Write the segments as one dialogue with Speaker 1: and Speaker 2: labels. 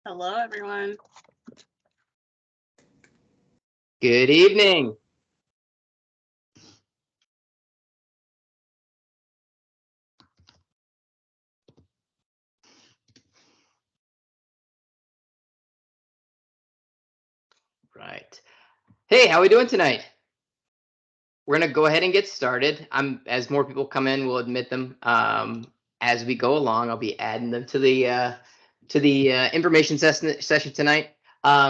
Speaker 1: Hello, everyone.
Speaker 2: Good evening. Right. Hey, how are we doing tonight? We're going to go ahead and get started. As more people come in, we'll admit them as we go along. I'll be adding them to the information session tonight.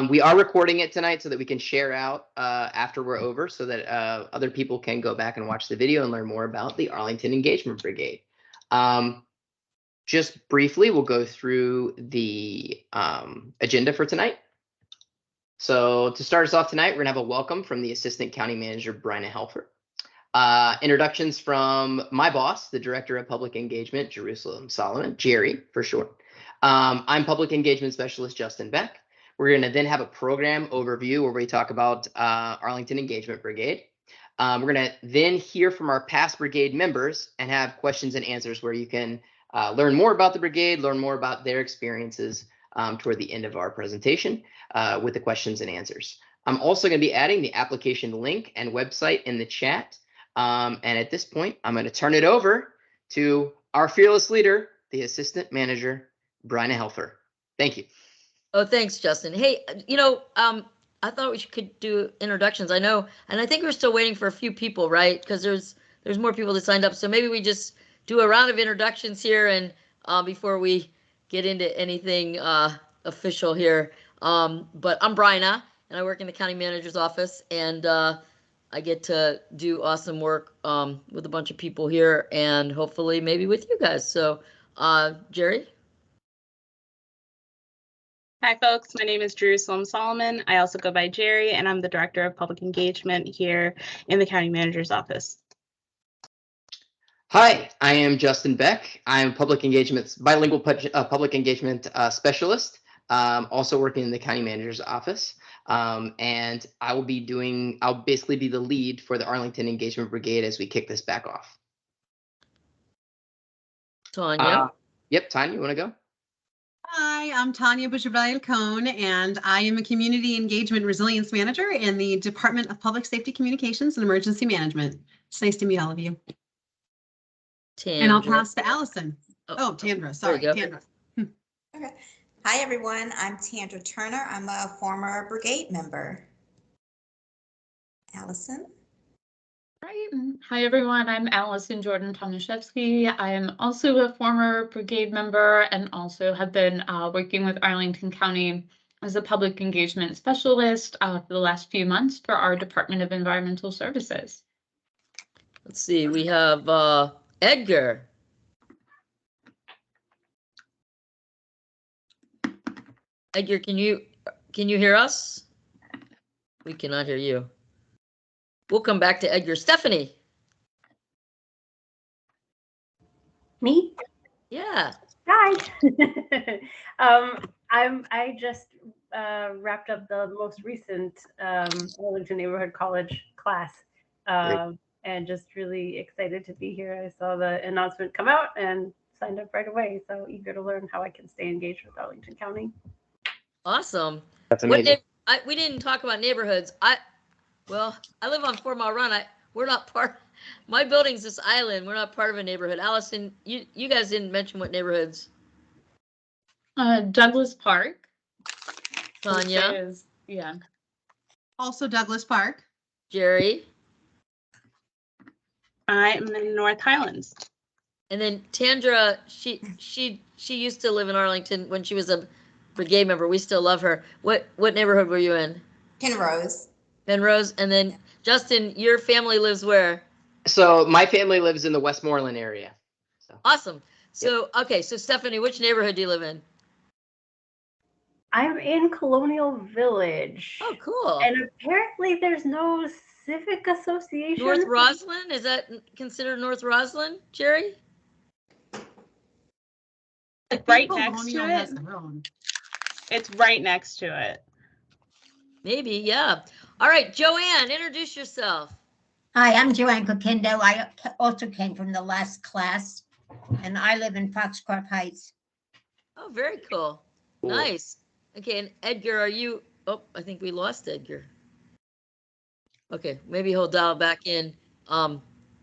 Speaker 2: We are recording it tonight so that we can share out after we're over, so that other people can go back and watch the video and learn more about the Arlington Engagement Brigade. Just briefly, we'll go through the agenda for tonight. So to start us off tonight, we're gonna have a welcome from the Assistant County Manager, Brian Helfer. Introductions from my boss, the Director of Public Engagement, Jerusalem Solomon, Jerry for short. I'm Public Engagement Specialist, Justin Beck. We're gonna then have a program overview where we talk about Arlington Engagement Brigade. We're gonna then hear from our past brigade members and have questions and answers where you can learn more about the brigade, learn more about their experiences toward the end of our presentation with the questions and answers. I'm also going to be adding the application link and website in the chat. And at this point, I'm going to turn it over to our fearless leader, the Assistant Manager, Brian Helfer. Thank you.
Speaker 3: Oh, thanks, Justin. Hey, I thought we could do introductions. I know, and I think we're still waiting for a few people, right? Because there's more people that signed up. So maybe we just do a round of introductions here and before we get into anything official here. But I'm Bryna, and I work in the county manager's office, and I get to do awesome work with a bunch of people here, and hopefully maybe with you guys. So, Jerry?
Speaker 1: Hi, folks. My name is Jerusalem Solomon. I also go by Jerry, and I'm the Director of Public Engagement here in the county manager's office.
Speaker 2: Hi, I am Justin Beck. I'm bilingual public engagement specialist, also working in the county manager's office. And I'll basically be the lead for the Arlington Engagement Brigade as we kick this back off.
Speaker 3: Tanya?
Speaker 2: Yep, Tanya, you want to go?
Speaker 4: Hi, I'm Tanya Butcher-Cohn, and I am a Community Engagement Resilience Manager in the Department of Public Safety Communications and Emergency Management. It's nice to meet all of you.
Speaker 3: Tandra.
Speaker 4: And I'll pass to Allison. Oh, Tandra, sorry, Tandra.
Speaker 5: Okay. Hi, everyone. I'm Tandra Turner. I'm a former brigade member. Allison.
Speaker 6: Right. Hi, everyone. I'm Allison Jordan Tomaszewski. I am also a former brigade member and also have been working with Arlington County as a public engagement specialist for the last few months for our Department of Environmental Services.
Speaker 3: Let's see, we have Edgar. Edgar, can you hear us? We cannot hear you. We'll come back to Edgar. Stephanie.
Speaker 7: Me?
Speaker 3: Yeah.
Speaker 7: Hi. I just wrapped up the most recent Arlington Neighborhood College class, and just really excited to be here. I saw the announcement come out and signed up right away. So eager to learn how I can stay engaged with Arlington County.
Speaker 3: Awesome.
Speaker 2: That's amazing.
Speaker 3: We didn't talk about neighborhoods. I live on 4 Mile Run. We're not part. My building's this island. We're not part of a neighborhood. Allison, you guys didn't mention what neighborhoods.
Speaker 6: Douglas Park.
Speaker 3: Tanya.
Speaker 6: Yeah.
Speaker 4: Also Douglas Park.
Speaker 3: Jerry.
Speaker 1: I'm in North Highlands.
Speaker 3: And then Tandra, she used to live in Arlington when she was a brigade member. We still love her. What neighborhood were you in?
Speaker 5: Penrose.
Speaker 3: Penrose. And then Justin, your family lives where?
Speaker 2: So my family lives in the Westmoreland area. So.
Speaker 3: Awesome. So, yep. Okay. So Stephanie, which neighborhood do you live in?
Speaker 7: I'm in Colonial Village.
Speaker 3: Oh, cool.
Speaker 7: And apparently there's no civic association.
Speaker 3: North Roslyn? Is that considered North Roslyn, Jerry?
Speaker 1: It's right next to it. It's right next to it.
Speaker 3: Maybe, yeah. All right, Joanne, introduce yourself.
Speaker 8: Hi, I'm Joanne Coquindo. I also came from the last class, and I live in Foxcroft Heights.
Speaker 3: Oh, very cool. Nice. Okay, and Edgar, are you, oh, I think we lost Edgar. Okay, maybe he'll dial back in,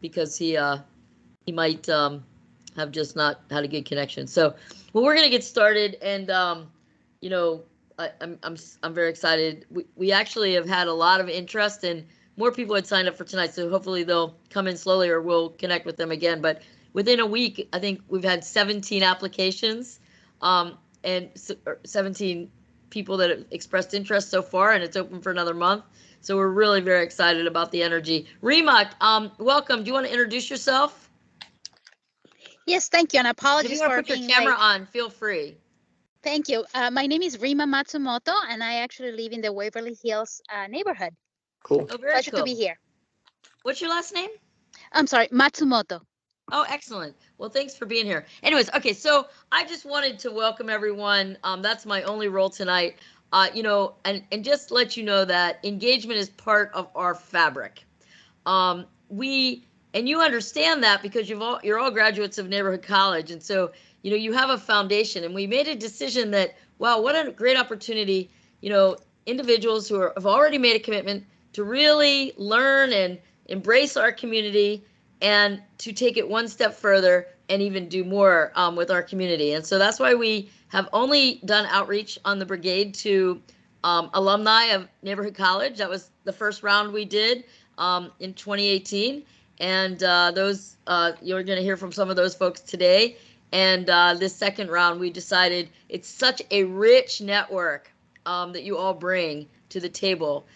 Speaker 3: because he might, have just not had a good connection. So, well, we're gonna get started, and, you know, I'm very excited. We actually have had a lot of interest, and more people had signed up for tonight, so hopefully they'll come in slowly, or we'll connect with them again. But within a week, I think we've had 17 applications, and 17 people that have expressed interest so far, and it's open for another month. So we're really very excited about the energy. Rima, welcome. Do you want to introduce yourself?
Speaker 9: Yes, thank you, and
Speaker 3: If you
Speaker 9: apologies
Speaker 3: want to
Speaker 9: for
Speaker 3: put your
Speaker 9: being
Speaker 3: camera
Speaker 9: late.
Speaker 3: on, feel free.
Speaker 9: Thank you. My name is Rima Matsumoto, and I actually live in the Waverly Hills neighborhood.
Speaker 2: Cool.
Speaker 3: Oh, very
Speaker 9: Pleasure
Speaker 3: cool.
Speaker 9: to be here.
Speaker 3: What's your last name?
Speaker 9: I'm sorry, Matsumoto.
Speaker 3: Oh, excellent. Well, thanks for being here. Anyways, okay, so I just wanted to welcome everyone. That's my only role tonight. You know, and just let you know that engagement is part of our fabric. And you understand that because you're all graduates of neighborhood college, and so you know you have a foundation. And we made a decision that, wow, what a great opportunity. You know, individuals who have already made a commitment to really learn and embrace our community, and to take it one step further and even do more with our community. And so that's why we have only done outreach on the brigade to alumni of neighborhood college. That was the first round we did in 2018. And those you're going to hear from some of those folks today. And this second round, we decided it's such a rich network that you all bring to the table,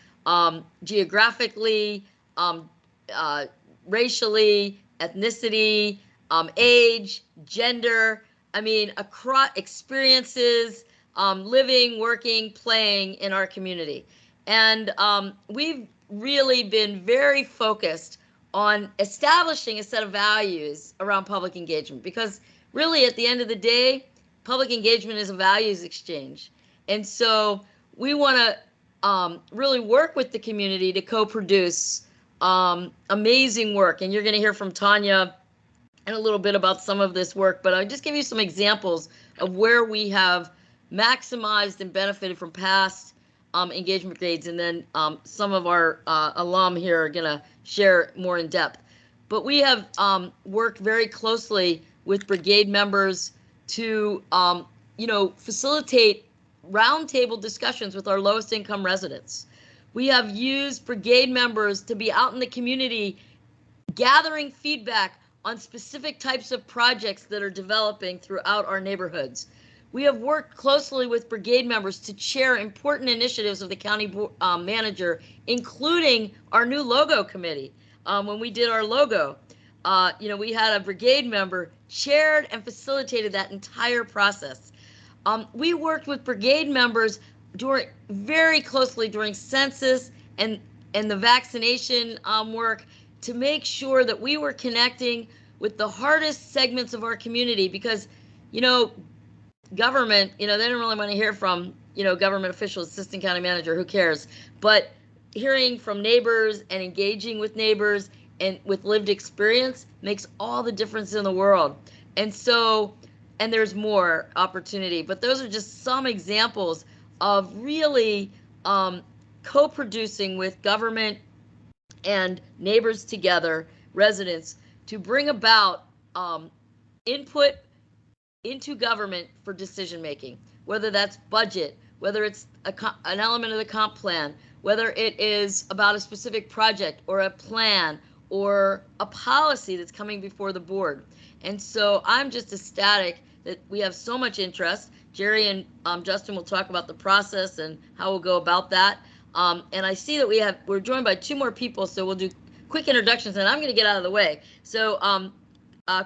Speaker 3: geographically, racially, ethnicity, age, gender. I mean, across experiences, living, working, playing in our community. And we've really been very focused on establishing a set of values around public engagement, because really at the end of the day, public engagement is a values exchange. And so we want to really work with the community to co-produce amazing work. And you're going to hear from Tanya in a little bit about some of this work, but I'll just give you some examples of where we have maximized and benefited from past engagement grades, and then some of our alum here are going to share more in depth. But we have worked very closely with brigade members to, you know, facilitate roundtable discussions with our lowest income residents. We have used brigade members to be out in the community gathering feedback on specific types of projects that are developing throughout our neighborhoods. We have worked closely with brigade members to chair important initiatives of the county manager, including our new logo committee. When we did our logo, you know, we had a brigade member chaired and facilitated that entire process. We worked with brigade members very closely during census and the vaccination work to make sure that we were connecting with the hardest segments of our community, because, you know, government, you know, they don't really want to hear from, you know, government officials, assistant county manager, who cares? But hearing from neighbors and engaging with neighbors and with lived experience makes all the difference in the world. And so, and there's more opportunity, but those are just some examples of really co-producing with government and neighbors together, residents, to bring about input into government for decision making, whether that's budget, whether it's an element of the comp plan, whether it is about a specific project or a plan or a policy that's coming before the board. And so I'm just ecstatic that we have so much interest. Jerry and Justin will talk about the process and how we'll go about that. And I see that we're joined by 2 more people, so we'll do quick introductions, and I'm going to get out of the way. So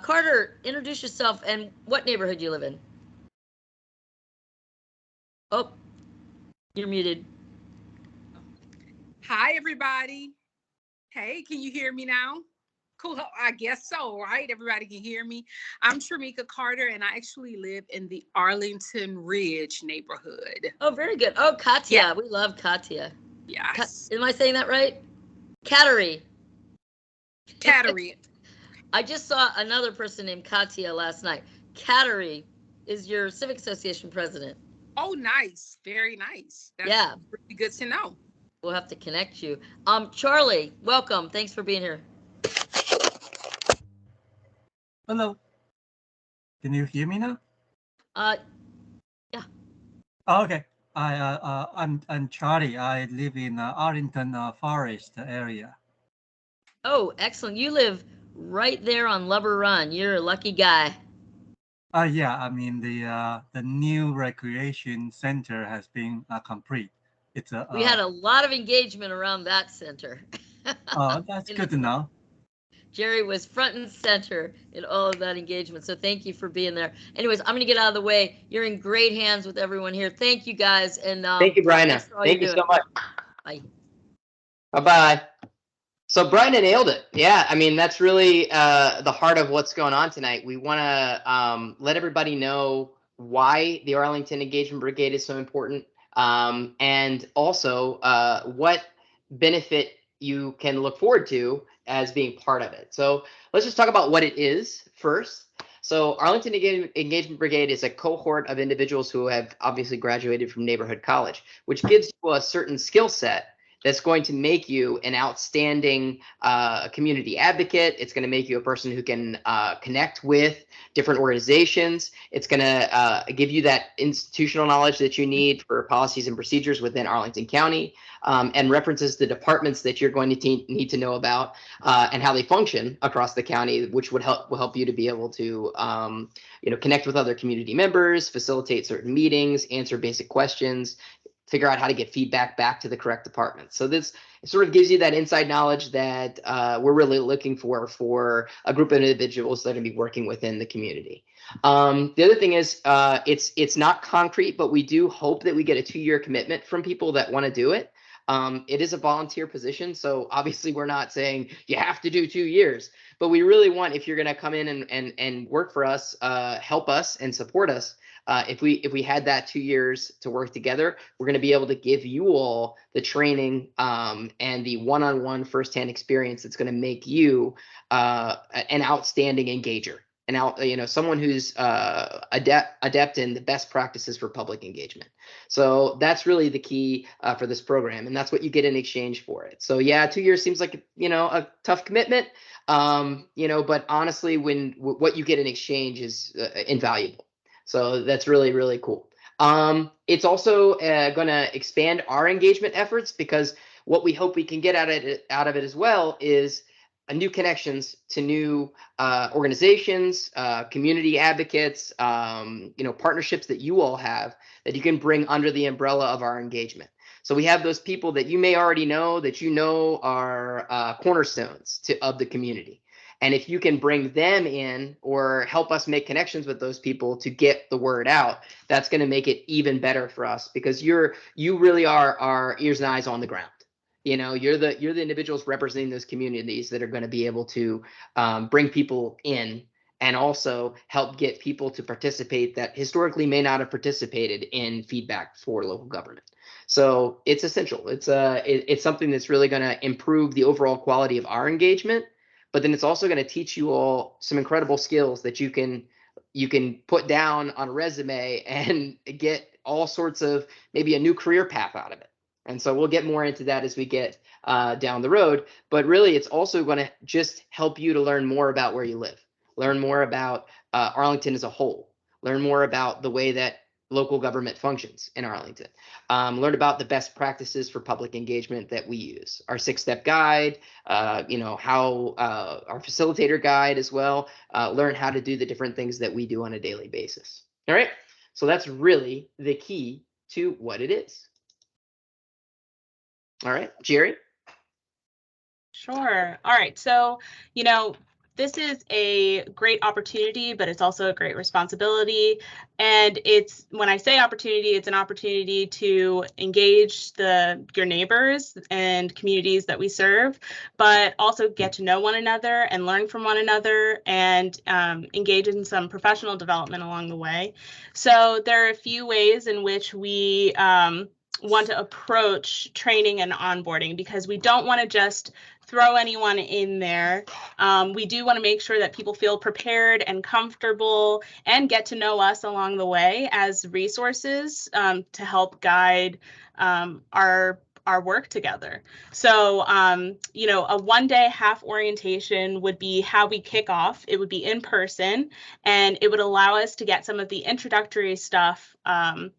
Speaker 3: Carter, introduce yourself and what neighborhood you live in. Oh, you're muted.
Speaker 10: Hi, everybody. Hey, can you hear me now? Cool, I guess so, right? Everybody can hear me. I'm Tramika Carter, and I actually live in the Arlington Ridge neighborhood.
Speaker 3: Oh, very good. Oh, Katya,
Speaker 10: Yeah.
Speaker 3: We love Katya.
Speaker 10: Yes.
Speaker 3: Am I saying that right? Cattery.
Speaker 10: Cattery.
Speaker 3: I just saw another person named Katya last night. Cattery is your Civic Association president.
Speaker 10: Oh, nice. Very nice. That's
Speaker 3: Yeah.
Speaker 10: really good to know.
Speaker 3: We'll have to connect you. Charlie, welcome. Thanks for being here.
Speaker 11: Hello. Can you hear me now?
Speaker 3: Yeah.
Speaker 11: Oh, okay. I'm Charlie. I live in Arlington Forest area.
Speaker 3: Oh, excellent. You live right there on Lubber Run. You're a lucky guy.
Speaker 11: Yeah. I mean the new recreation center has been complete. It's a.
Speaker 3: We had a lot of engagement around that center.
Speaker 11: Oh, that's good to know.
Speaker 3: Jerry was front and center in all of that engagement. So thank you for being there. Anyways, I'm going to get out of the way. You're in great hands with everyone here. Thank you guys. And
Speaker 2: thank you, Bryna. Thank you so much.
Speaker 3: Bye.
Speaker 2: Bye-bye. So Bryna nailed it. Yeah, I mean, that's really the heart of what's going on tonight. We want to let everybody know why the Arlington Engagement Brigade is so important, and also what benefit you can look forward to as being part of it. So let's just talk about what it is first. So Arlington Engagement Brigade is a cohort of individuals who have obviously graduated from neighborhood college, which gives you a certain skill set that's going to make you an outstanding community advocate. It's going to make you a person who can connect with different organizations. It's going to give you that institutional knowledge that you need for policies and procedures within Arlington County, and references the departments that you're going to need to know about and how they function across the county, which will help you to be able to connect with other community members, facilitate certain meetings, answer basic questions, figure out how to get feedback back to the correct department. So this sort of gives you that inside knowledge that we're really looking for a group of individuals that are going to be working within the community. The other thing is it's not concrete, but we do hope that we get a 2-year commitment from people that want to do it. It is a volunteer position, so obviously we're not saying you have to do 2 years, but we really want, if you're going to come in and work for us, help us and support us. If we had that 2 years to work together, we're going to be able to give you all the training and the one-on-one firsthand experience that's going to make you an outstanding engager, someone who's adept in the best practices for public engagement. So that's really the key for this program, and that's what you get in exchange for it. So yeah, 2 years seems like a tough commitment, but honestly, what you get in exchange is invaluable. So that's really, really cool. It's also going to expand our engagement efforts, because what we hope we can get out of it as well is new connections to new organizations, community advocates, partnerships that you all have that you can bring under the umbrella of our engagement. So we have those people that you may already know that are cornerstones of the community. And if you can bring them in or help us make connections with those people to get the word out, that's going to make it even better for us, because you really are our ears and eyes on the ground. You're the individuals representing those communities that are going to be able to bring people in and also help get people to participate that historically may not have participated in feedback for local government. So it's essential. It's something that's really going to improve the overall quality of our engagement. But then it's also going to teach you all some incredible skills that you can put down on a resume and get all sorts of maybe a new career path out of it. And so we'll get more into that as we get down the road. But really, it's also going to just help you to learn more about where you live, learn more about Arlington as a whole, learn more about the way that local government functions in Arlington, learn about the best practices for public engagement that we use, our 6-step guide, how our facilitator guide as well, learn how to do the different things that we do on a daily basis. All right. So that's really the key to what it is. All right, Jerry.
Speaker 1: Sure. All right. So, this is a great opportunity, but it's also a great responsibility. And when I say opportunity, it's an opportunity to engage your neighbors and communities that we serve, but also get to know one another and learn from one another and engage in some professional development along the way. So there are a few ways in which we want to approach training and onboarding, because we don't want to just throw anyone in there. We do want to make sure that people feel prepared and comfortable and get to know us along the way as resources to help guide our work together. So, you know, a one-day half orientation would be how we kick off. It would be in person, and it would allow us to get some of the introductory stuff out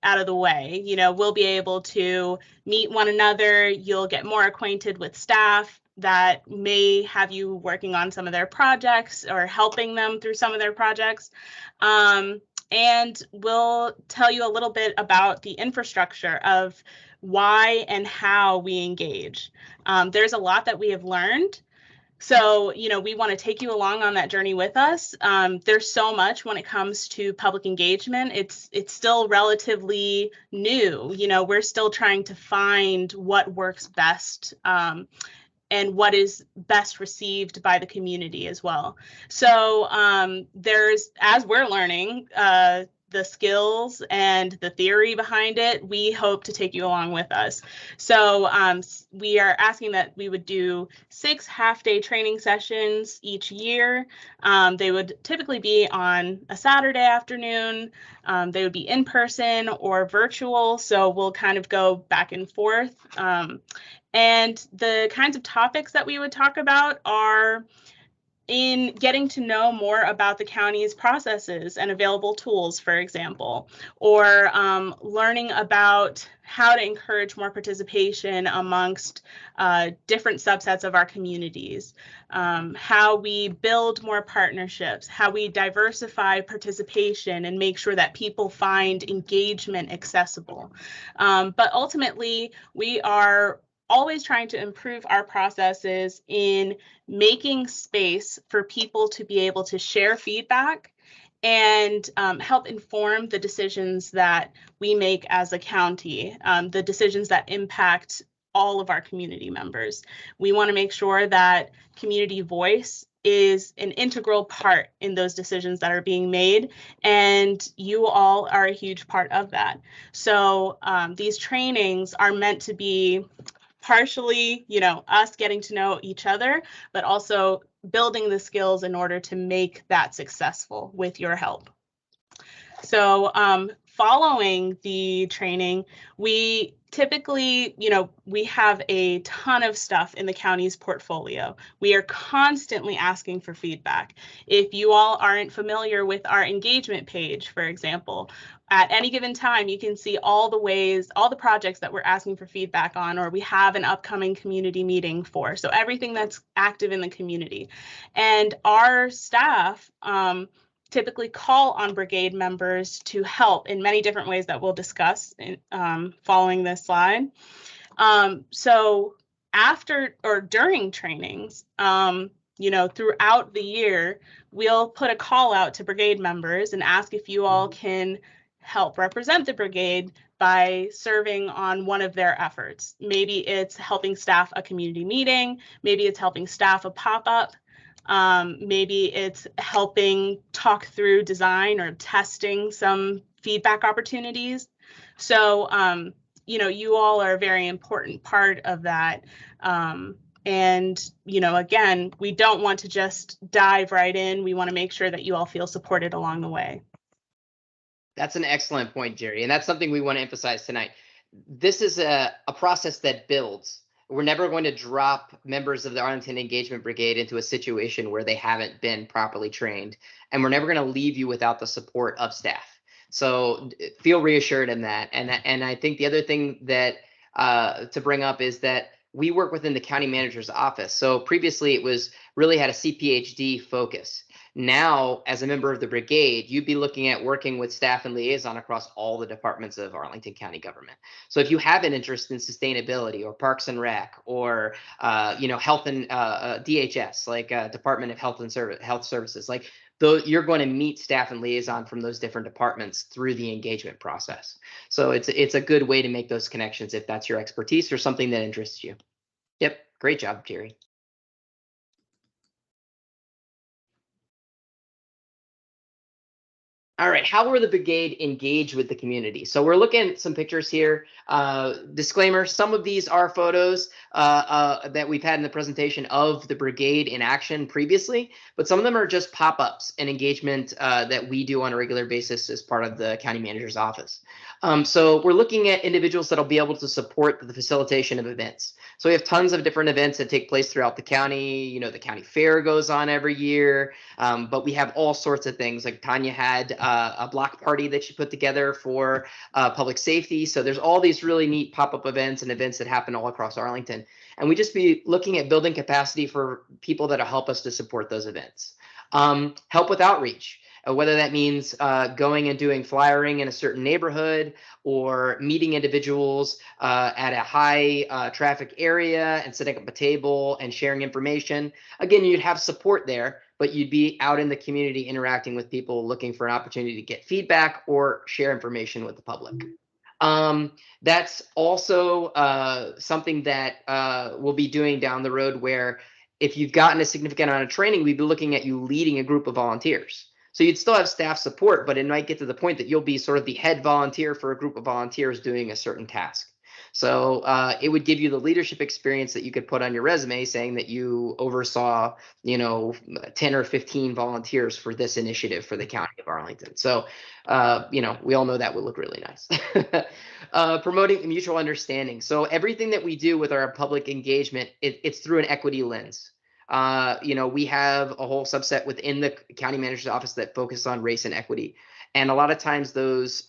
Speaker 1: of the way. You know, we'll be able to meet one another. You'll get more acquainted with staff that may have you working on some of their projects or helping them through some of their projects. And we'll tell you a little bit about the infrastructure of why and how we engage. There's a lot that we have learned. So, you know, we want to take you along on that journey with us. There's so much when it comes to public engagement. It's still relatively new. You know, we're still trying to find what works best and what is best received by the community as well. So there's, as we're learning the skills and the theory behind it, we hope to take you along with us. So we are asking that we would do 6 half-day training sessions each year. They would typically be on a Saturday afternoon. They would be in person or virtual, so we'll kind of go back and forth. And the kinds of topics that we would talk about are in getting to know more about the county's processes and available tools, for example, or learning about how to encourage more participation amongst different subsets of our communities, how we build more partnerships, how we diversify participation and make sure that people find engagement accessible. But ultimately, we are always trying to improve our processes in making space for people to be able to share feedback and help inform the decisions that we make as a county, the decisions that impact all of our community members. We want to make sure that community voice is an integral part in those decisions that are being made, and you all are a huge part of that. So these trainings are meant to be partially, you know, us getting to know each other, but also building the skills in order to make that successful with your help. So following the training, we typically, you know, we have a ton of stuff in the county's portfolio. We are constantly asking for feedback. If you all aren't familiar with our engagement page, for example, at any given time, you can see all the ways, all the projects that we're asking for feedback on, or we have an upcoming community meeting for. So everything that's active in the community. And our staff typically call on brigade members to help in many different ways that we'll discuss following this slide. So after or during trainings, you know, throughout the year, we'll put a call out to brigade members and ask if you all can help represent the brigade by serving on one of their efforts. Maybe it's helping staff a community meeting, maybe it's helping staff a pop-up, maybe it's helping talk through design or testing some feedback opportunities. So, you know, you all are a very important part of that. And, you know, again, we don't want to just dive right in. We want to make sure that you all feel supported along the way.
Speaker 2: That's an excellent point, Jerry. And that's something we want to emphasize tonight. This is a process that builds. We're never going to drop members of the Arlington Engagement Brigade into a situation where they haven't been properly trained. And we're never going to leave you without the support of staff. So feel reassured in that. And I think the other thing that to bring up is that we work within the county manager's office. So previously it was really had a CPHD focus. Now, as a member of the brigade, you'd be looking at working with staff and liaison across all the departments of Arlington County government. So if you have an interest in sustainability or Parks and Rec or you know, health and DHS, like Department of Health and Health Services, like you're going to meet staff and liaison from those different departments through the engagement process. So it's a good way to make those connections if that's your expertise or something that interests you. Yep, great job, Jerry. All right, how will the brigade engage with the community? So we're looking at some pictures here. Disclaimer, some of these are photos that we've had in the presentation of the brigade in action previously, but some of them are just pop-ups and engagement that we do on a regular basis as part of the county manager's office. So we're looking at individuals that'll be able to support the facilitation of events. So we have tons of different events that take place throughout the county. You know, the county fair goes on every year, but we have all sorts of things. Like Tanya had a block party that she put together for public safety. So there's all these really neat pop-up events and events that happen all across Arlington. And we just be looking at building capacity for people that'll help us to support those events. Help with outreach. Whether that means going and doing flyering in a certain neighborhood or meeting individuals at a high traffic area and setting up a table and sharing information. Again, you'd have support there, but you'd be out in the community interacting with people looking for an opportunity to get feedback or share information with the public. That's also something that we'll be doing down the road, where if you've gotten a significant amount of training, we'd be looking at you leading a group of volunteers. So you'd still have staff support, but it might get to the point that you'll be sort of the head volunteer for a group of volunteers doing a certain task. So it would give you the leadership experience that you could put on your resume, saying that you oversaw, 10 or 15 volunteers for this initiative for the county of Arlington. So, we all know that would look really nice. Promoting mutual understanding. So everything that we do with our public engagement, it's through an equity lens. We have a whole subset within the county manager's office that focus on race and equity. And a lot of times those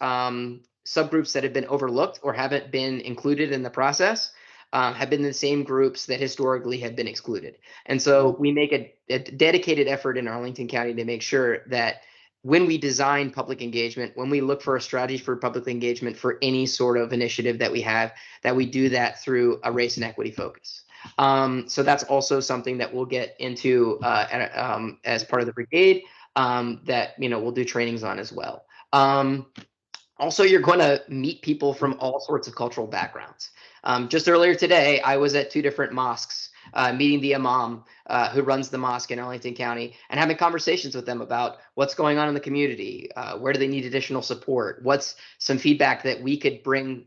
Speaker 2: subgroups that have been overlooked or haven't been included in the process have been the same groups that historically have been excluded. And so we make a dedicated effort in Arlington County to make sure that when we design public engagement, when we look for a strategy for public engagement for any sort of initiative that we have, that we do that through a race and equity focus. So that's also something that we'll get into as part of the brigade that we'll do trainings on as well. Also, you're going to meet people from all sorts of cultural backgrounds. Just earlier today, I was at 2 different mosques meeting the imam who runs the mosque in Arlington County and having conversations with them about what's going on in the community, where do they need additional support, what's some feedback that we could bring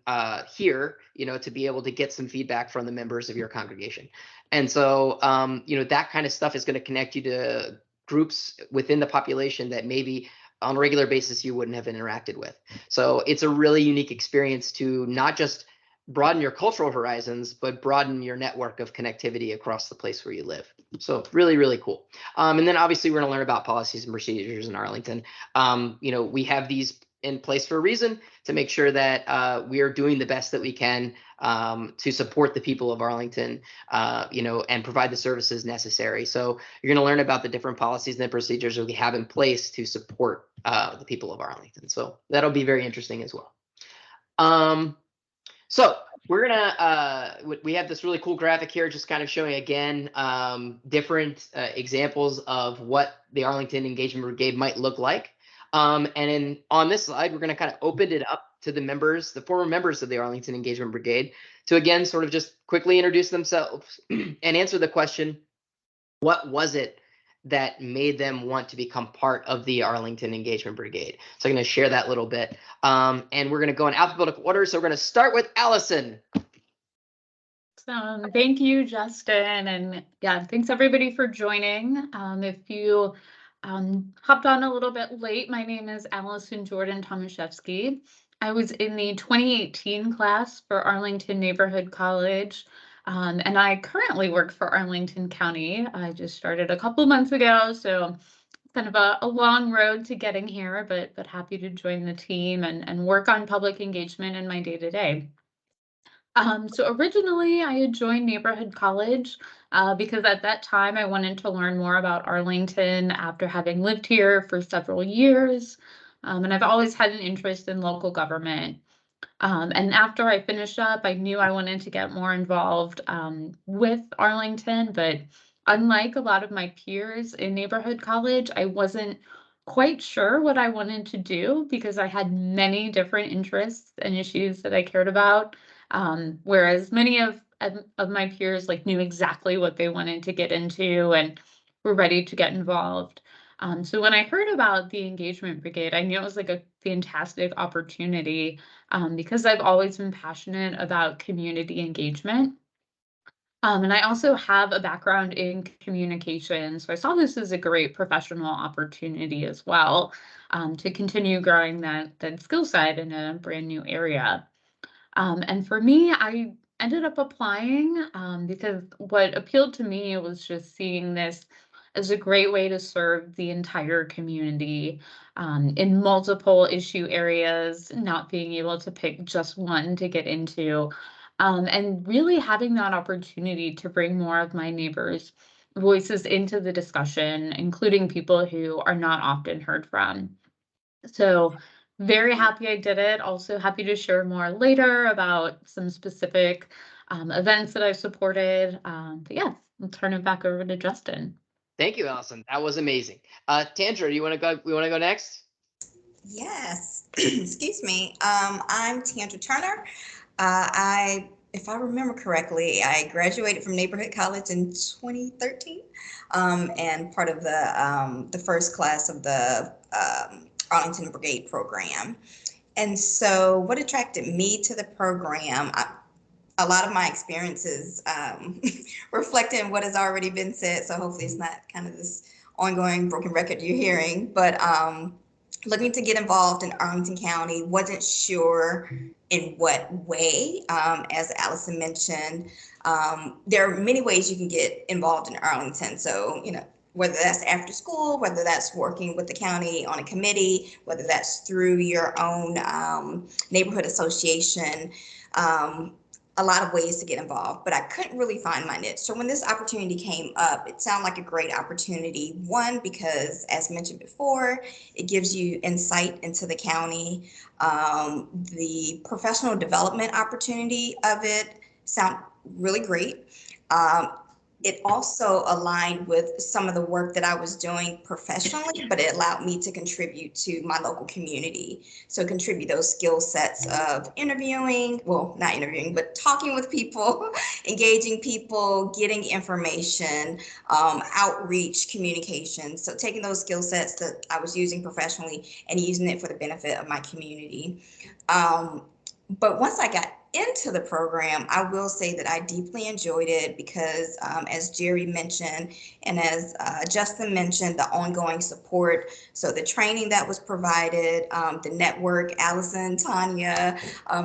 Speaker 2: here, to be able to get some feedback from the members of your congregation. And so, that kind of stuff is going to connect you to groups within the population that maybe on a regular basis you wouldn't have interacted with. So it's a really unique experience to not just broaden your cultural horizons, but broaden your network of connectivity across the place where you live. So really, really cool. And then obviously we're going to learn about policies and procedures in Arlington. We have these in place for a reason, to make sure that we are doing the best that we can to support the people of Arlington, and provide the services necessary. So you're going to learn about the different policies and the procedures that we have in place to support the people of Arlington. So that'll be very interesting as well. So we're gonna we have this really cool graphic here, just kind of showing again different examples of what the Arlington Engagement Brigade might look like. And on this slide, we're going to kind of open it up to the former members of the Arlington Engagement Brigade, to again sort of just quickly introduce themselves and answer the question, what was it that made them want to become part of the Arlington Engagement Brigade? So I'm going to share that little bit. And we're going to go in alphabetical order. So we're going to start with Allison.
Speaker 6: So thank you, Justin. And yeah, thanks everybody for joining. If you hopped on a little bit late, my name is Allison Jordan Tomaszewski. I was in the 2018 class for Arlington Neighborhood College. And I currently work for Arlington County. I just started a couple months ago, so kind of a long road to getting here, but happy to join the team and work on public engagement in my day-to-day. So originally I had joined Neighborhood College because at that time I wanted to learn more about Arlington after having lived here for several years. And I've always had an interest in local government. And after I finished up, I knew I wanted to get more involved with Arlington, but unlike a lot of my peers in Neighborhood College, I wasn't quite sure what I wanted to do because I had many different interests and issues that I cared about, whereas many of my peers knew exactly what they wanted to get into and were ready to get involved. So when I heard about the Engagement Brigade, I knew it was like a fantastic opportunity because I've always been passionate about community engagement. And I also have a background in communication, so I saw this as a great professional opportunity as well to continue growing that skill set in a brand new area. And for me, I ended up applying because what appealed to me was just seeing this as a great way to serve the entire community in multiple issue areas, not being able to pick just one to get into, and really having that opportunity to bring more of my neighbors' voices into the discussion, including people who are not often heard from. So very happy I did it. Also happy to share more later about some specific events that I supported. But yeah, I'll turn it back over to Justin.
Speaker 2: Thank you, Allison. That was amazing. Tandra, you want to go? We want to go next?
Speaker 5: Yes. Excuse me. I'm Tandra Turner. If I remember correctly, I graduated from Neighborhood College in 2013, and part of the first class of the Arlington Brigade program. And so what attracted me to the program, a lot of my experiences reflect in what has already been said, so hopefully it's not kind of this ongoing broken record you're hearing, but looking to get involved in Arlington County, wasn't sure in what way. As Allison mentioned, there are many ways you can get involved in Arlington. So, whether that's after school, whether that's working with the county on a committee, whether that's through your own neighborhood association, a lot of ways to get involved, but I couldn't really find my niche. So when this opportunity came up, it sounded like a great opportunity. One, because as mentioned before, it gives you insight into the county. The professional development opportunity of it sound really great. It also aligned with some of the work that I was doing professionally, but it allowed me to contribute to my local community. So contribute those skill sets of interviewing, well, not interviewing, but talking with people, engaging people, getting information, outreach, communication. So taking those skill sets that I was using professionally and using it for the benefit of my community. But once I got into the program, I will say that I deeply enjoyed it because, as Jerry mentioned, and as Justin mentioned, the ongoing support. So the training that was provided, the network, Allison, Tanya,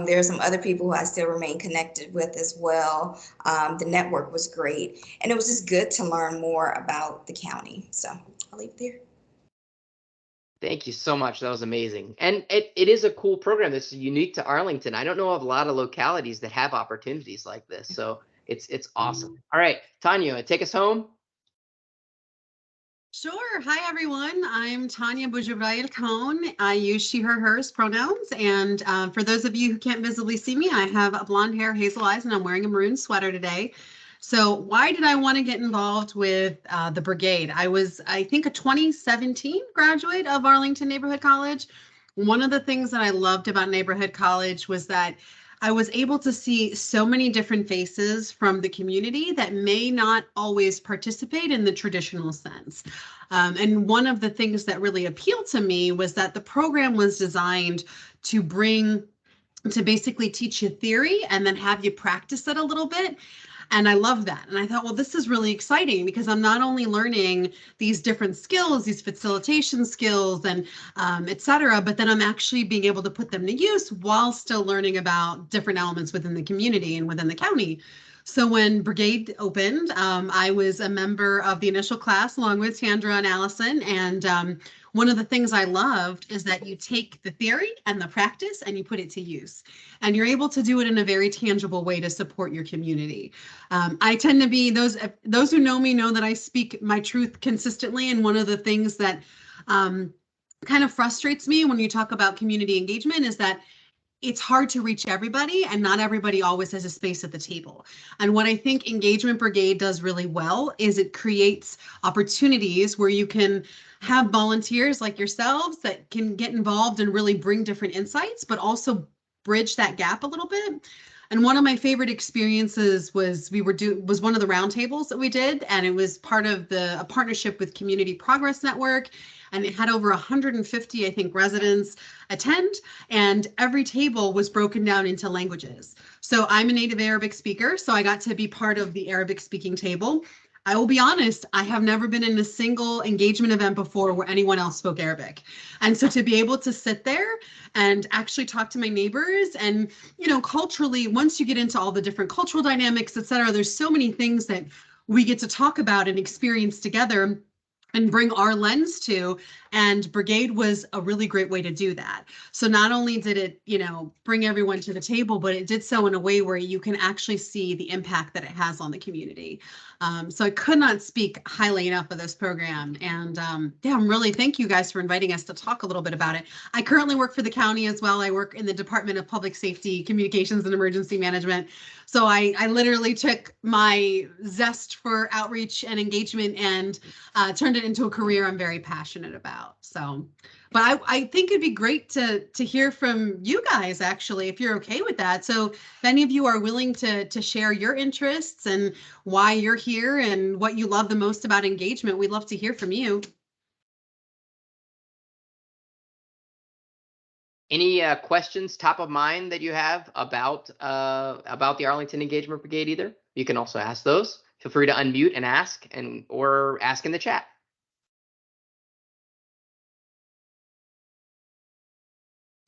Speaker 5: there are some other people who I still remain connected with as well. The network was great, and it was just good to learn more about the county. So I'll leave it there.
Speaker 2: Thank you so much. That was amazing. And it is a cool program that's unique to Arlington. I don't know of a lot of localities that have opportunities like this. So it's awesome. All right, Tanya, take us home.
Speaker 4: Sure. Hi, everyone. I'm Tanya Bujabrail-Cohn. I use she, her, hers pronouns. And for those of you who can't visibly see me, I have blonde hair, hazel eyes, and I'm wearing a maroon sweater today. So why did I want to get involved with the brigade? I was, I think, a 2017 graduate of Arlington Neighborhood College. One of the things that I loved about Neighborhood College was that I was able to see so many different faces from the community that may not always participate in the traditional sense. And one of the things that really appealed to me was that the program was designed to basically teach you theory and then have you practice it a little bit. And I love that. And I thought, well, this is really exciting because I'm not only learning these different skills, these facilitation skills and et cetera, but then I'm actually being able to put them to use while still learning about different elements within the community and within the county. So when Brigade opened, I was a member of the initial class along with Tandra and Allison. And one of the things I loved is that you take the theory and the practice and you put it to use. And you're able to do it in a very tangible way to support your community. I tend to be, those who know me know that I speak my truth consistently. And one of the things that kind of frustrates me when you talk about community engagement is that it's hard to reach everybody and not everybody always has a space at the table. And what I think Engagement Brigade does really well is it creates opportunities where you can have volunteers like yourselves that can get involved and really bring different insights, but also bridge that gap a little bit. And one of my favorite experiences was was one of the roundtables that we did, and it was part of a partnership with Community Progress Network, and it had over 150, I think, residents attend, and every table was broken down into languages. So I'm a native Arabic speaker, so I got to be part of the Arabic speaking table. I will be honest, I have never been in a single engagement event before where anyone else spoke Arabic. And so to be able to sit there and actually talk to my neighbors, and, you know, culturally, once you get into all the different cultural dynamics, et cetera, there's so many things that we get to talk about and experience together and bring our lens to, and Brigade was a really great way to do that. So not only did it, you know, bring everyone to the table, but it did so in a way where you can actually see the impact that it has on the community. So I could not speak highly enough of this program, and yeah, I'm really, thank you guys for inviting us to talk a little bit about it. I currently work for the county as well. I work in the Department of Public Safety, Communications and Emergency Management. So I literally took my zest for outreach and engagement and turned it into a career I'm very passionate about. So, but I think it'd be great to hear from you guys, actually, if you're okay with that. So if any of you are willing to share your interests and why you're here and what you love the most about engagement, we'd love to hear from you.
Speaker 2: Any questions top of mind that you have about the Arlington Engagement Brigade either? You can also ask those. Feel free to unmute and ask, or ask in the chat.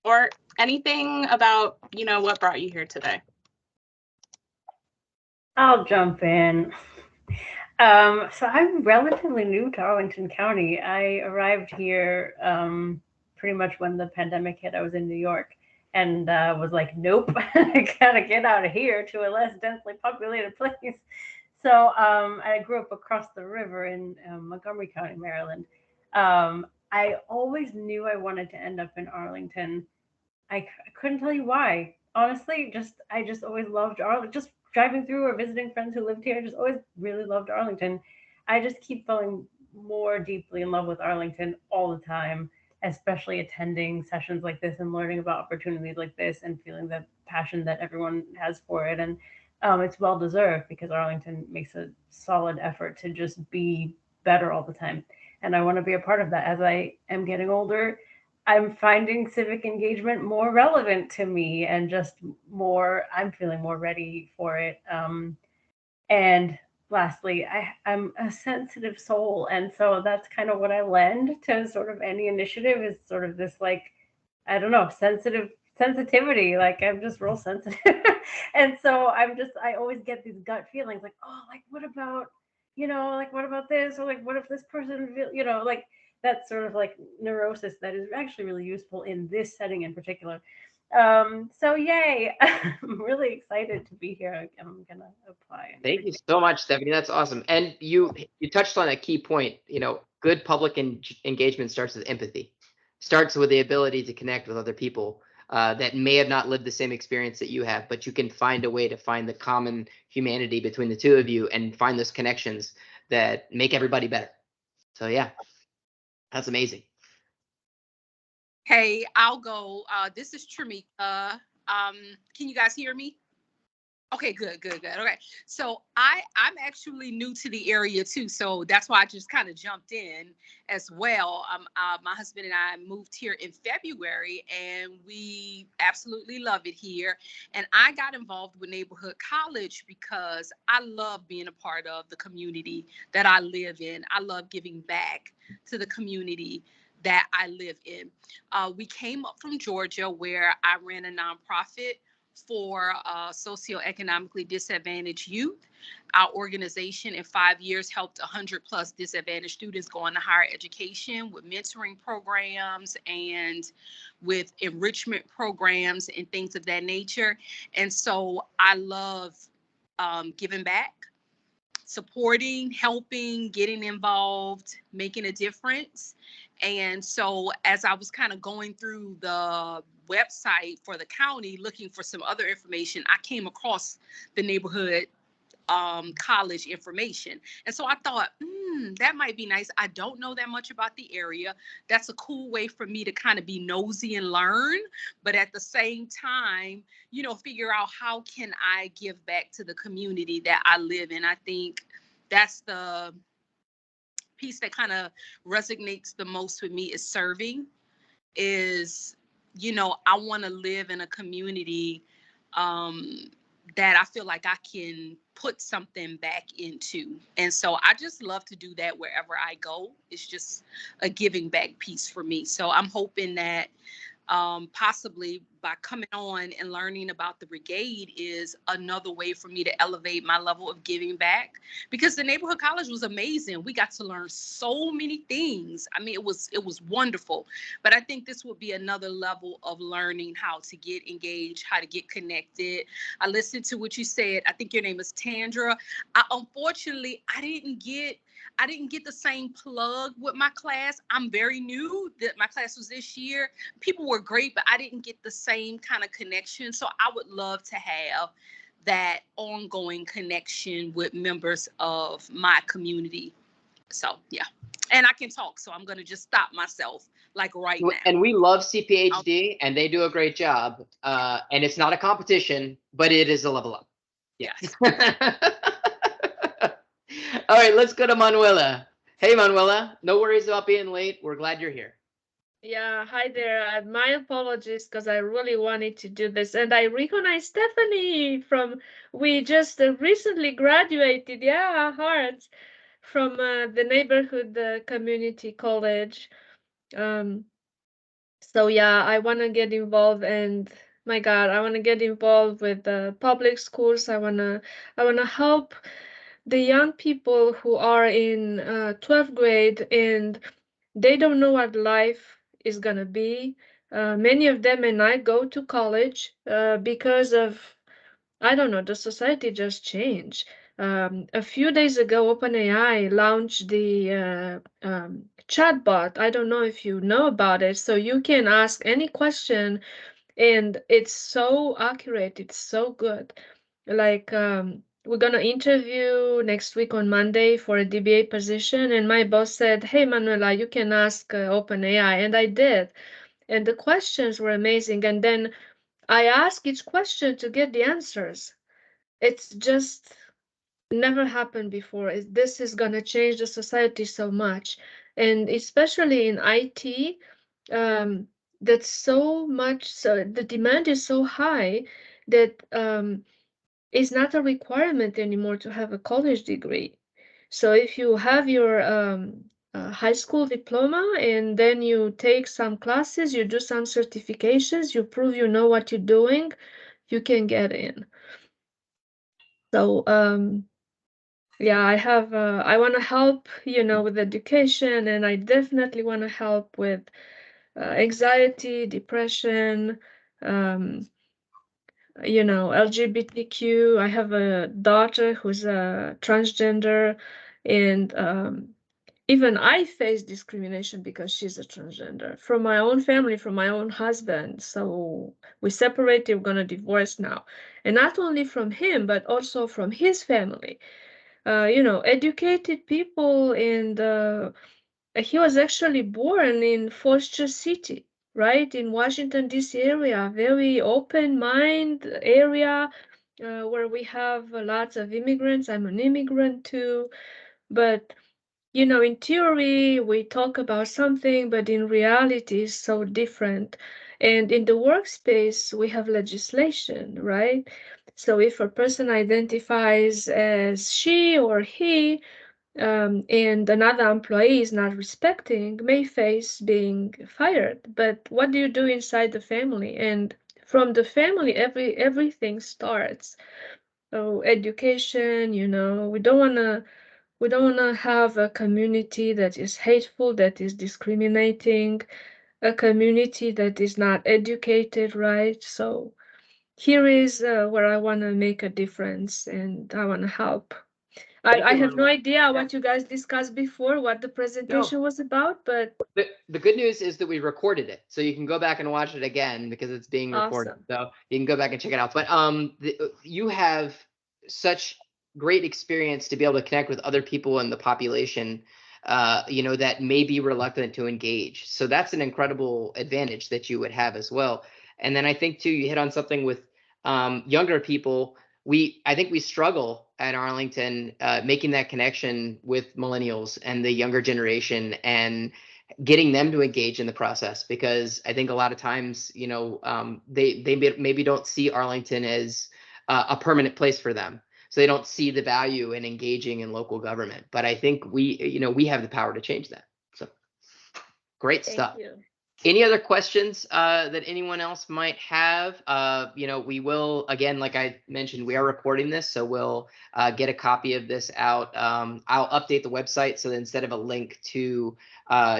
Speaker 1: Or anything about, you know, what brought you here today?
Speaker 7: I'll jump in. So I'm relatively new to Arlington County. I arrived here pretty much when the pandemic hit. I was in New York and was like, nope, I gotta get out of here to a less densely populated place. So I grew up across the river in Montgomery County, Maryland. I always knew I wanted to end up in Arlington. I couldn't tell you why. Honestly, I just always loved Arlington. Just driving through or visiting friends who lived here, I just always really loved Arlington. I just keep falling more deeply in love with Arlington all the time, especially attending sessions like this and learning about opportunities like this and feeling the passion that everyone has for it. And it's well deserved because Arlington makes a solid effort to just be better all the time. And I want to be a part of that. As I am getting older, I'm finding civic engagement more relevant to me and just more, I'm feeling more ready for it. And lastly, I'm a sensitive soul. And so that's kind of what I lend to sort of any initiative, is sort of this, like, I don't know, sensitivity. Like, I'm just real sensitive. And so I always get these gut feelings like, oh, like, what about, you know, like, what about this? Or like, what if this person, you know, like, that sort of like neurosis that is actually really useful in this setting in particular. So yay, I'm really excited to be here. I'm gonna apply.
Speaker 2: Thank you so much, Stephanie. That's awesome. And you touched on a key point. You know, good public engagement starts with empathy, starts with the ability to connect with other people that may have not lived the same experience that you have, but you can find a way to find the common humanity between the two of you and find those connections that make everybody better. So yeah, that's amazing.
Speaker 10: Hey, I'll go. This is Tramika. Can you guys hear me? Okay, good. Okay, so I'm actually new to the area too, so that's why I just kind of jumped in as well. My husband and I moved here in February, and we absolutely love it here. And I got involved with Neighborhood College because I love being a part of the community that I live in. I love giving back to the community that I live in. We came up from Georgia, where I ran a nonprofit for socioeconomically disadvantaged youth. Our organization in 5 years helped 100+ disadvantaged students go on to higher education with mentoring programs and with enrichment programs and things of that nature. And so I love giving back, supporting, helping, getting involved, making a difference. And so as I was kind of going through the website for the county looking for some other information, I came across the Neighborhood college information. And so I thought, that might be nice. I don't know that much about the area. That's a cool way for me to kind of be nosy and learn, but at the same time, you know, figure out how can I give back to the community that I live in. I think that's the piece that kind of resonates the most with me is serving. Is, you know, I want to live in a community that I feel like I can put something back into. And so I just love to do that wherever I go. It's just a giving back piece for me. So I'm hoping that possibly by coming on and learning about the brigade is another way for me to elevate my level of giving back, because the neighborhood college was amazing. We got to learn so many things. I mean, it was wonderful, but I think this would be another level of learning how to get engaged, how to get connected. I listened to what you said. I think your name is Tandra. Unfortunately, I didn't get the same plug with my class. I'm very new. That my class was this year. People were great, but I didn't get the same kind of connection. So I would love to have that ongoing connection with members of my community. So yeah, and I can talk, so I'm gonna just stop myself like right now.
Speaker 2: And we love CPHD, and they do a great job. And it's not a competition, but it is a level up.
Speaker 10: Yes.
Speaker 2: All right, let's go to Manuela. Hey, Manuela, no worries about being late. We're glad you're here.
Speaker 12: Yeah, hi there. My apologies because I really wanted to do this. And I recognize Stephanie we just recently graduated, yeah, hearts, from the neighborhood community college. So yeah, I want to get involved, and my God, I want to get involved with the public schools. I wanna help the young people who are in 12th grade and they don't know what life is gonna be. Many of them may not go to college because of, I don't know, the society just changed. A few days ago, OpenAI launched the chatbot. I don't know if you know about it. So you can ask any question, and it's so accurate. It's so good. Like, we're gonna interview next week on Monday for a DBA position, and my boss said, "Hey, Manuela, you can ask OpenAI," and I did. And the questions were amazing. And then I asked each question to get the answers. It's just never happened before. This is gonna change the society so much, and especially in IT, that's so much. So the demand is so high that it's not a requirement anymore to have a college degree. So if you have your high school diploma and then you take some classes, you do some certifications, you prove you know what you're doing, you can get in. So yeah, I want to help, with education, and I definitely want to help with anxiety, depression, LGBTQ. I have a daughter who's a transgender, and even I face discrimination because she's a transgender from my own family, from my own husband. So we separated, we're gonna divorce now. And not only from him, but also from his family. Educated people, and he was actually born in Foster City, right, in Washington, D.C. area, very open mind area where we have lots of immigrants. I'm an immigrant too, but in theory, we talk about something, but in reality, it's so different. And in the workspace, we have legislation, right? So if a person identifies as she or he, and another employee is not respecting, may face being fired. But what do you do inside the family? And from the family, everything starts. So education, we don't want to have a community that is hateful, that is discriminating, a community that is not educated, right? So here is where I want to make a difference, and I want to help. I have no idea what you guys discussed before, what the presentation was about, but
Speaker 2: the good news is that we recorded it, so you can go back and watch it again because it's being recorded.
Speaker 12: Awesome.
Speaker 2: So you can go back and check it out. But you have such great experience to be able to connect with other people in the population, that may be reluctant to engage. So that's an incredible advantage that you would have as well. And then I think too, you hit on something with younger people. I think we struggle at Arlington making that connection with millennials and the younger generation and getting them to engage in the process, because I think a lot of times, they maybe don't see Arlington as a permanent place for them. So they don't see the value in engaging in local government. But I think we have the power to change that. So great stuff.
Speaker 12: Thank you.
Speaker 2: Any other questions that anyone else might have? We will, again, like I mentioned, we are recording this, so we'll get a copy of this out. I'll update the website so that instead of a link to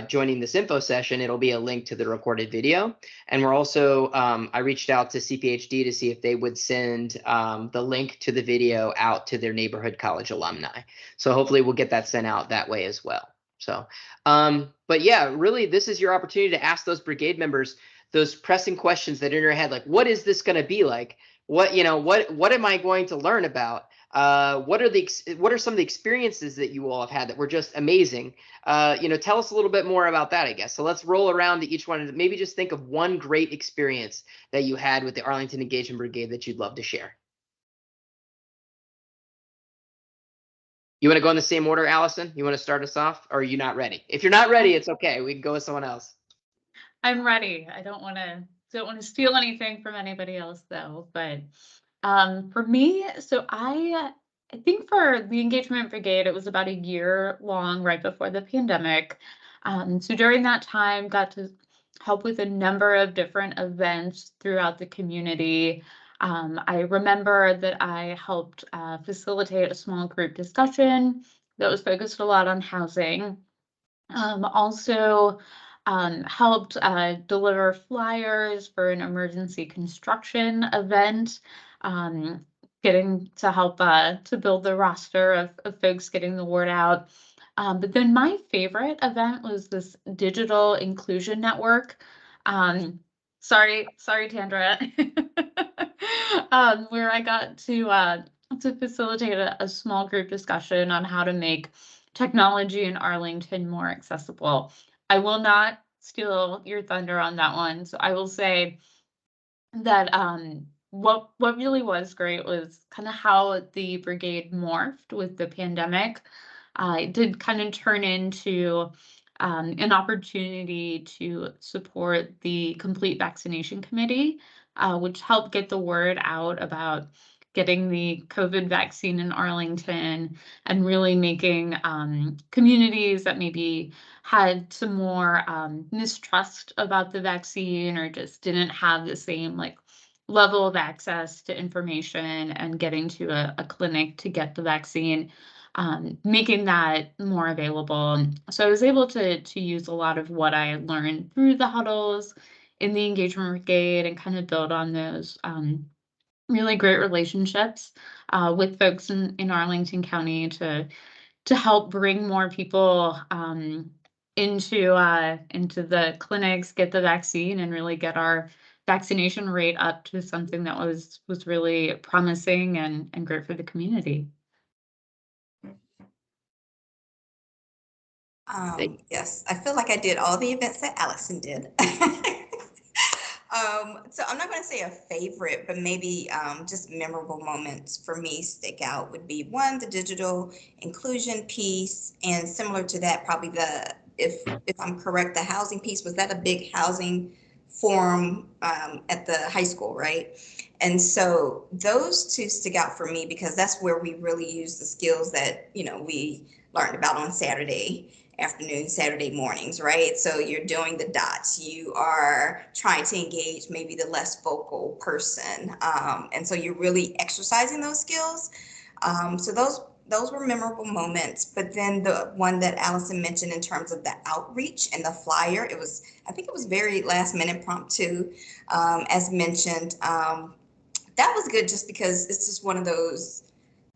Speaker 2: joining this info session, it'll be a link to the recorded video. And we're also, I reached out to CPHD to see if they would send the link to the video out to their neighborhood college alumni. So hopefully we'll get that sent out that way as well. So, but yeah, really, this is your opportunity to ask those brigade members those pressing questions that are in your head, like, what is this going to be like? What am I going to learn about? What are some of the experiences that you all have had that were just amazing? Tell us a little bit more about that, I guess. So let's roll around to each one and maybe just think of one great experience that you had with the Arlington Engagement Brigade that you'd love to share. You want to go in the same order, Allison? You want to start us off, or are you not ready? If you're not ready, it's okay. We can go with someone else.
Speaker 6: I'm ready. I don't want to steal anything from anybody else though. But for me, so I think for the Engagement Brigade, it was about a year long, right before the pandemic. So during that time, got to help with a number of different events throughout the community. I remember that I helped facilitate a small group discussion that was focused a lot on housing. Also helped deliver flyers for an emergency construction event, getting to help to build the roster of folks getting the word out. But then my favorite event was this digital inclusion network. Sorry, Tandra. Where I got to facilitate a small group discussion on how to make technology in Arlington more accessible. I will not steal your thunder on that one. So I will say that what really was great was kind of how the brigade morphed with the pandemic. It did kind of turn into an opportunity to support the Complete Vaccination Committee, which helped get the word out about getting the COVID vaccine in Arlington and really making communities that maybe had some more mistrust about the vaccine or just didn't have the same level of access to information and getting to a clinic to get the vaccine, making that more available. So I was able to use a lot of what I learned through the huddles in the Engagement Brigade and kind of build on those really great relationships with folks in Arlington County to help bring more people into the clinics, get the vaccine, and really get our vaccination rate up to something that was really promising and great for the community.
Speaker 5: Yes, I feel like I did all the events that Allison did. So I'm not going to say a favorite, but maybe just memorable moments for me stick out would be one, the digital inclusion piece, and similar to that, probably if I'm correct, the housing piece. Was that a big housing forum at the high school, right? And so those two stick out for me because that's where we really use the skills that we learned about on Saturday afternoon, Saturday mornings, right? So you're doing the dots, you are trying to engage maybe the less vocal person. And so you're really exercising those skills. So those were memorable moments. But then the one that Allison mentioned in terms of the outreach and the flyer, I think it was very last minute impromptu, as mentioned. That was good just because it's just one of those,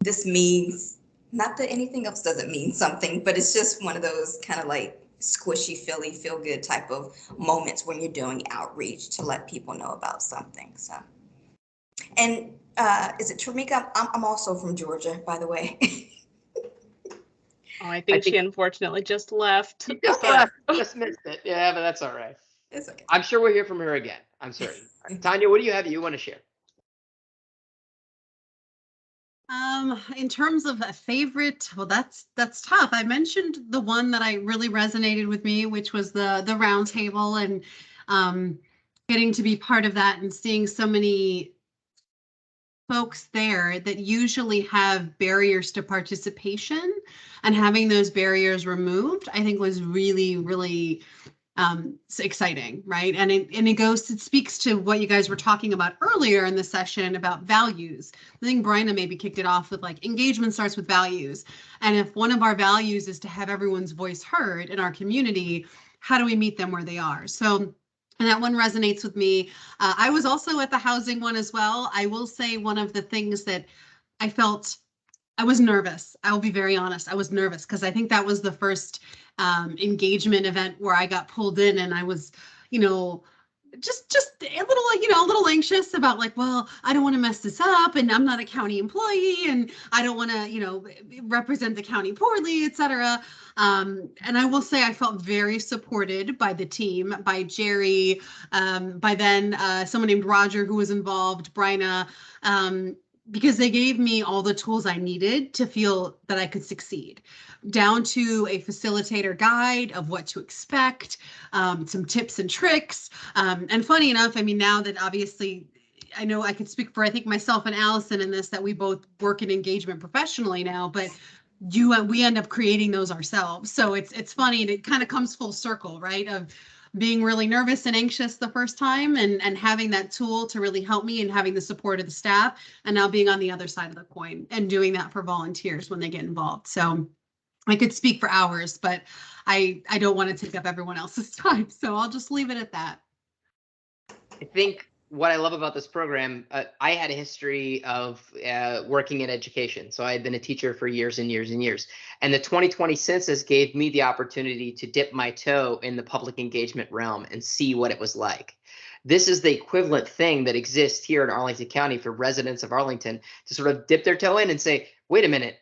Speaker 5: this means, not that anything else doesn't mean something, but it's just one of those kind of like squishy, feel good type of moments when you're doing outreach to let people know about something. So, And is it Tramika? I'm also from Georgia, by the way.
Speaker 1: Oh, I think she unfortunately just left.
Speaker 2: She just left. Just missed it. Yeah, but that's all right.
Speaker 5: It's okay.
Speaker 2: I'm sure we'll hear from her again. I'm certain. Tanya, what do you have you want to share?
Speaker 4: In terms of a favorite, well, that's tough. I mentioned the one that I really resonated with me, which was the round table, and getting to be part of that and seeing so many folks there that usually have barriers to participation, and having those barriers removed, I think was really, really exciting, right? And it speaks to what you guys were talking about earlier in the session about values. I think Bryna maybe kicked it off with like engagement starts with values. And if one of our values is to have everyone's voice heard in our community, how do we meet them where they are? So, and that one resonates with me. I was also at the housing one as well. I will say one of the things that I felt, I was nervous. I will be very honest. I was nervous because I think that was the first engagement event where I got pulled in, and I was, just a little, a little anxious about like, well, I don't want to mess this up, and I'm not a county employee, and I don't want to, represent the county poorly, etc. And I will say I felt very supported by the team, by Jerry, by then someone named Roger who was involved, Bryna, because they gave me all the tools I needed to feel that I could succeed, down to a facilitator guide of what to expect, some tips and tricks. And funny enough, I mean, now that obviously I know I could speak for, I think, myself and Allison in this, that we both work in engagement professionally now, but we end up creating those ourselves. So it's funny, and it kind of comes full circle, right? Of being really nervous and anxious the first time, and having that tool to really help me, and having the support of the staff, and now being on the other side of the coin and doing that for volunteers when they get involved. So I could speak for hours, but I don't want to take up everyone else's time. So I'll just leave it at that.
Speaker 2: I think what I love about this program, I had a history of working in education. So I had been a teacher for years and years and years. And the 2020 census gave me the opportunity to dip my toe in the public engagement realm and see what it was like. This is the equivalent thing that exists here in Arlington County for residents of Arlington to sort of dip their toe in and say, wait a minute,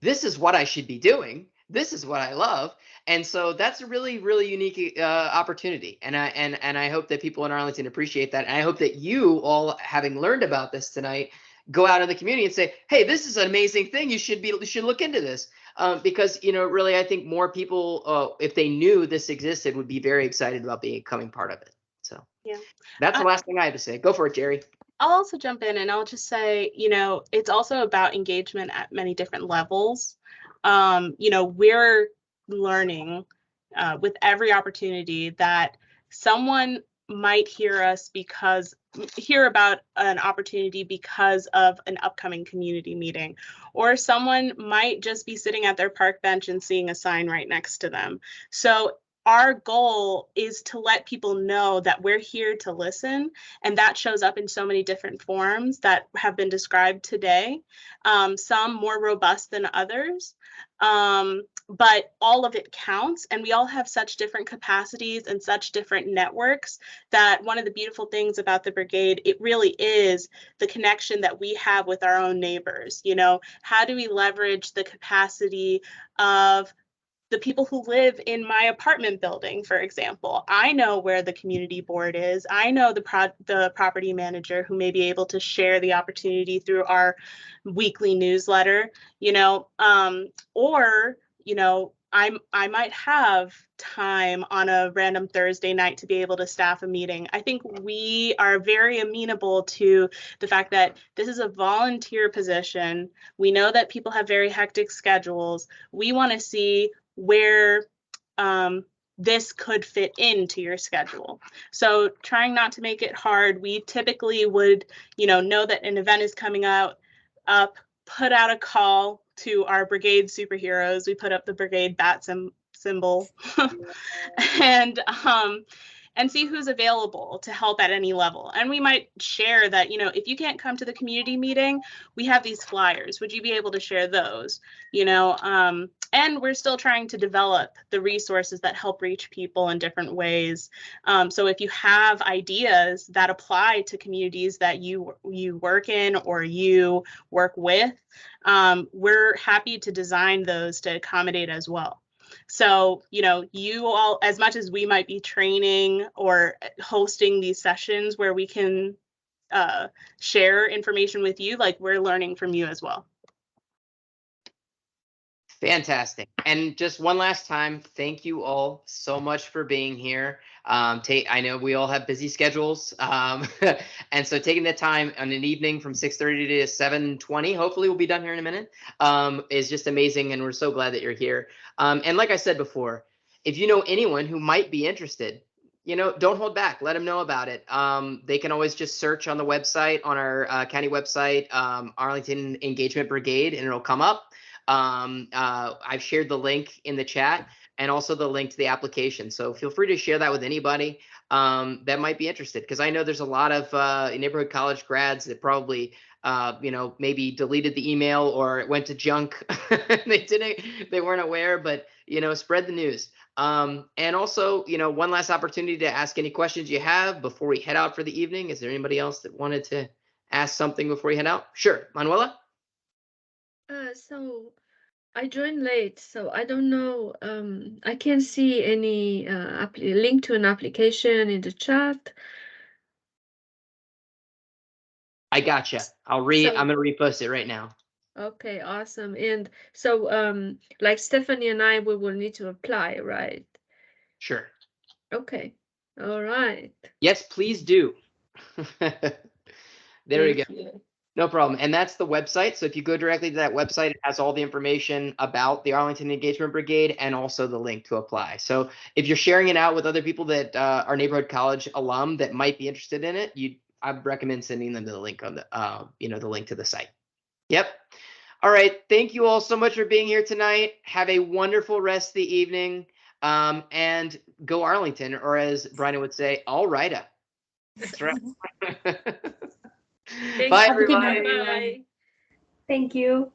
Speaker 2: this is what I should be doing. This is what I love. And so that's a really, really unique opportunity. And I hope that people in Arlington appreciate that. And I hope that you all, having learned about this tonight, go out in the community and say, hey, this is an amazing thing. You should look into this. Because, really, I think more people, if they knew this existed, would be very excited about becoming part of it. So yeah, that's the last thing I have to say. Go for it, Jerry.
Speaker 1: I'll also jump in, and I'll just say, it's also about engagement at many different levels. We're learning with every opportunity that someone might hear about an opportunity because of an upcoming community meeting, or someone might just be sitting at their park bench and seeing a sign right next to them. So our goal is to let people know that we're here to listen, and that shows up in so many different forms that have been described today, some more robust than others, but all of it counts, and we all have such different capacities and such different networks that one of the beautiful things about the brigade, it really is the connection that we have with our own neighbors. How do we leverage the capacity of the people who live in my apartment building, for example? I know where the community board is. I know the property manager who may be able to share the opportunity through our weekly newsletter, or, I might have time on a random Thursday night to be able to staff a meeting. I think we are very amenable to the fact that this is a volunteer position. We know that people have very hectic schedules. We want to see where this could fit into your schedule. So trying not to make it hard. We typically would, know that an event is coming up, put out a call to our brigade superheroes. We put up the brigade bat symbol and and see who's available to help at any level. And we might share that, if you can't come to the community meeting, we have these flyers. Would you be able to share those? And we're still trying to develop the resources that help reach people in different ways. So if you have ideas that apply to communities that you work in or you work with, we're happy to design those to accommodate as well. So, you all, as much as we might be training or hosting these sessions where we can share information with you, like we're learning from you as well.
Speaker 2: Fantastic. And just one last time, thank you all so much for being here. I know we all have busy schedules. And so taking the time on an evening from 6:30 to 7:20, hopefully we'll be done here in a minute, is just amazing. And we're so glad that you're here. And like I said before, if you know anyone who might be interested, don't hold back. Let them know about it. They can always just search on the website, on our county website, Arlington Engagement Brigade, and it'll come up. I've shared the link in the chat and also the link to the application. So feel free to share that with anybody that might be interested, because I know there's a lot of neighborhood college grads that probably maybe deleted the email or it went to junk. They weren't aware, but spread the news. And also, one last opportunity to ask any questions you have before we head out for the evening. Is there anybody else that wanted to ask something before we head out? Sure, Manuela.
Speaker 12: So I joined late, so I don't know. I can't see any link to an application in the chat.
Speaker 2: I gotcha. I'm gonna repost it right now.
Speaker 12: Okay, awesome. And so, like Stephanie and I, we will need to apply, right?
Speaker 2: Sure.
Speaker 12: Okay. All right.
Speaker 2: Yes, please do. There we go.
Speaker 12: You.
Speaker 2: No problem. And that's the website. So if you go directly to that website, it has all the information about the Arlington Engagement Brigade and also the link to apply. So if you're sharing it out with other people that are neighborhood college alum that might be interested in it, I'd recommend sending them the link on the the link to the site. Yep. All right. Thank you all so much for being here tonight. Have a wonderful rest of the evening. And go Arlington, or as Brian would say, all right. That's right. Bye, everybody.
Speaker 12: Bye.
Speaker 7: Thank you.